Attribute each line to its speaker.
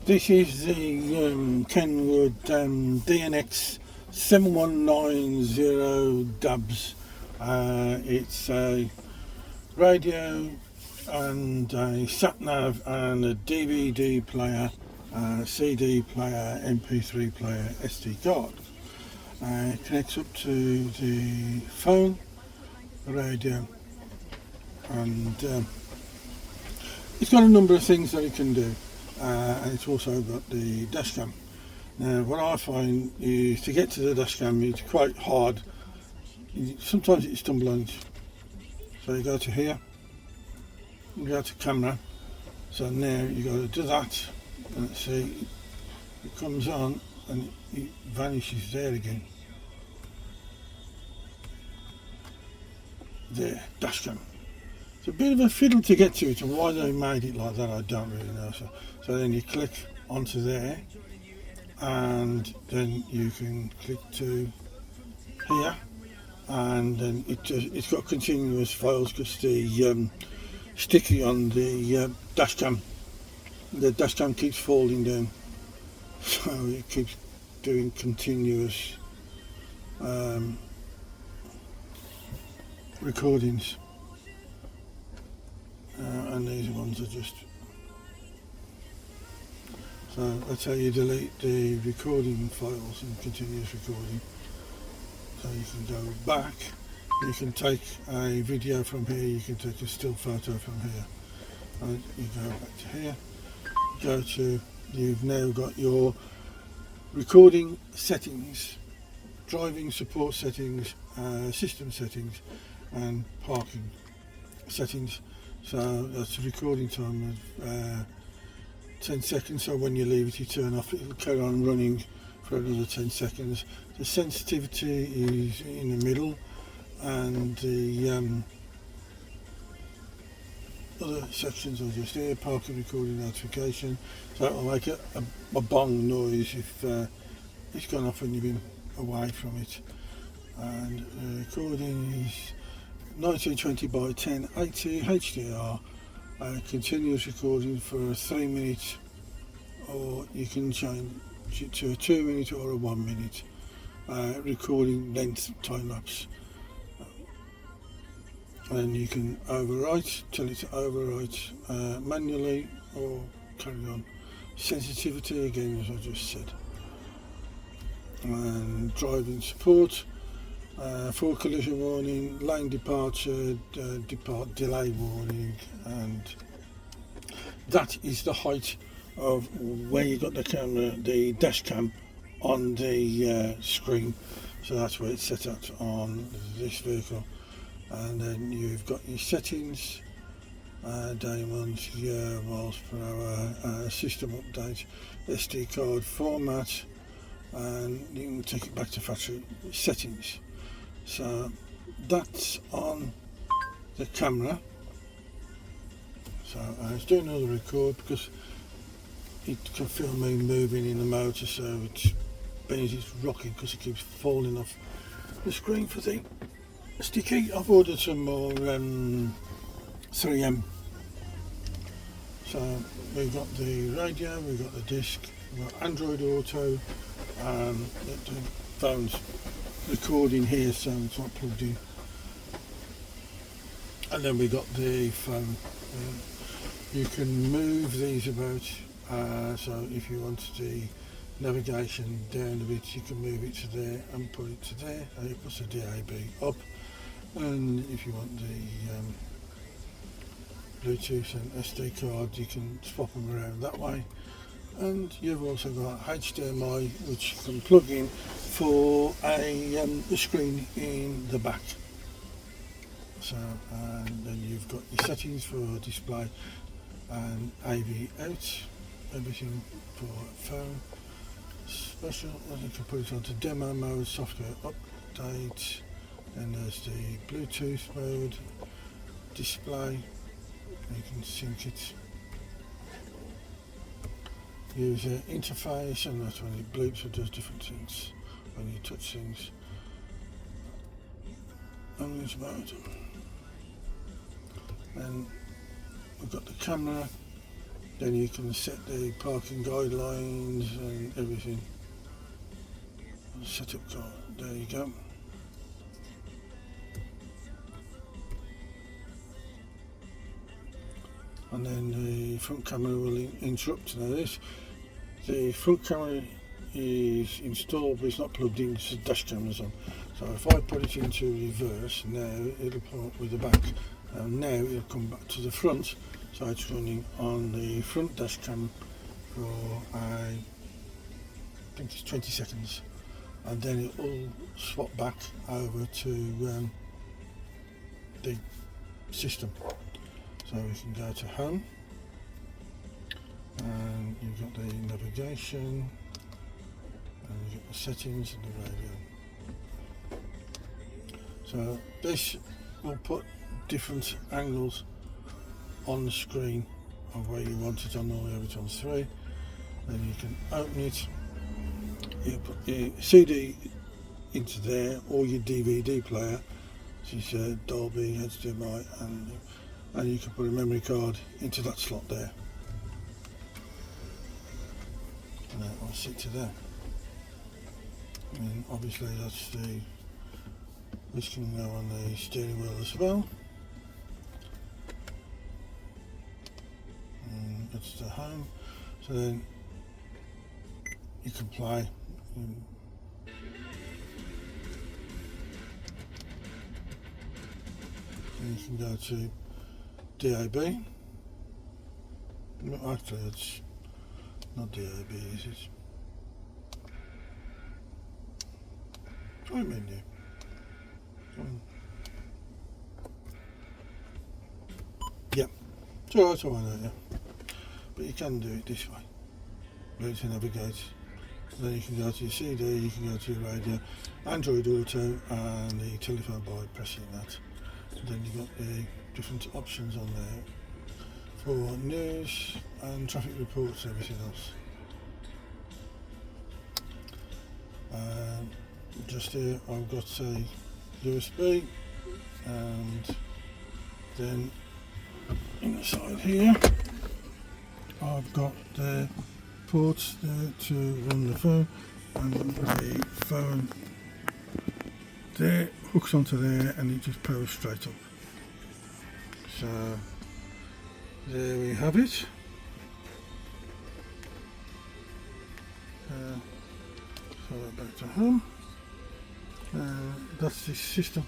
Speaker 1: This is the Kenwood DNX 7190DABs. It's a radio and a sat nav and a DVD player, CD player, MP3 player, SD card. It connects up to the phone, the radio, and it's got a number of things that it can do. And it's also got the Dashcam. Now what I find is to get to the Dashcam it's quite hard. Sometimes it's stumbling. So you go to here, you go to camera, so now you got to do that, and see it comes on and it vanishes there again. There, Dashcam. It's a bit of a fiddle to get to it, and why they made it like that I don't really know. So then you click onto there, and then you can click to here, and then it's got continuous files because the sticky on the Dashcam keeps falling down, so it keeps doing continuous recordings. And these ones are just, so that's how you delete the recording files and continuous recording. So you can go back, you can take a video from here, you can take a still photo from here, and you go back to here, you've now got your recording settings, driving support settings, system settings and parking settings. So that's a recording time of 10 seconds, so when you leave it you turn off, it will carry on running for another 10 seconds. The sensitivity is in the middle, and the other sections are just here, parking, recording, notification, so it will make a bong noise if it's gone off when you've been away from it. And the recording is 1920 by 1080 HDR, continuous recording for 3 minutes, or you can change it to a 2 minute or a 1 minute recording length time lapse. And you can overwrite, tell it to overwrite manually or carry on. Sensitivity again, as I just said. And driving support. For collision warning, lane departure, delay warning, and that is the height of where you got the camera, the dash cam on the screen. So that's where it's set at on this vehicle. And then you've got your settings, diamonds, year, miles per hour, system update, SD card format, and you can take it back to factory settings. So that's on the camera. So I was doing another record because it can feel me moving in the motor, so it's rocking because it keeps falling off the screen for the sticky. I've ordered some more 3M. So we've got the radio, we've got the disc, we've got Android Auto, the phone's recording here, so it's not plugged in, and then we got the phone. You can move these about, so if you want the navigation down a bit you can move it to there and put it to there, and it puts the DAB up, and if you want the Bluetooth and SD card you can swap them around that way. And you've also got HDMI which you can plug in for a screen in the back. So and then you've got your settings for display and AV out, everything for phone. Special, you can put it onto demo mode, software update, and there's the Bluetooth mode, display, you can sync it. User interface, and that's when it bleeps or does different things when you touch things. And that's about it. Then we've got the camera, Then you can set the parking guidelines and everything. Setup card, there you go. And then the front camera will interrupt. Now this, the front camera is installed but it's not plugged in, it's dash cameras on. So if I put it into reverse, now it'll come up with the back, and now it'll come back to the front, so it's running on the front dash cam for I think it's 20 seconds, and then it will swap back over to the system. So we can go to home, and you've got the navigation, and you've got the settings and the radio. So this will put different angles on the screen of where you want it on all the way to 3. Then you can open it, you put your CD into there, or your DVD player, which is Dolby, HDMI, and you can put a memory card into that slot there. And that will sit to there. And obviously that's this can go on the steering wheel as well. And that's the home. So then you can play. And you can go to DAB. No, actually it's not DAB, is it? Try menu. Yeah, so that's all I know, yeah. But you can do it this way. Ready to navigate. Then you can go to your CD, you can go to your radio, Android Auto, and the telephone by pressing that. And then you've got the different options on there for news and traffic reports and everything else. Just here I've got a USB, and then inside here I've got the ports there to run the phone, and the phone there hooks onto there and it just powers straight up. So there we have it. So back to home. That's the system.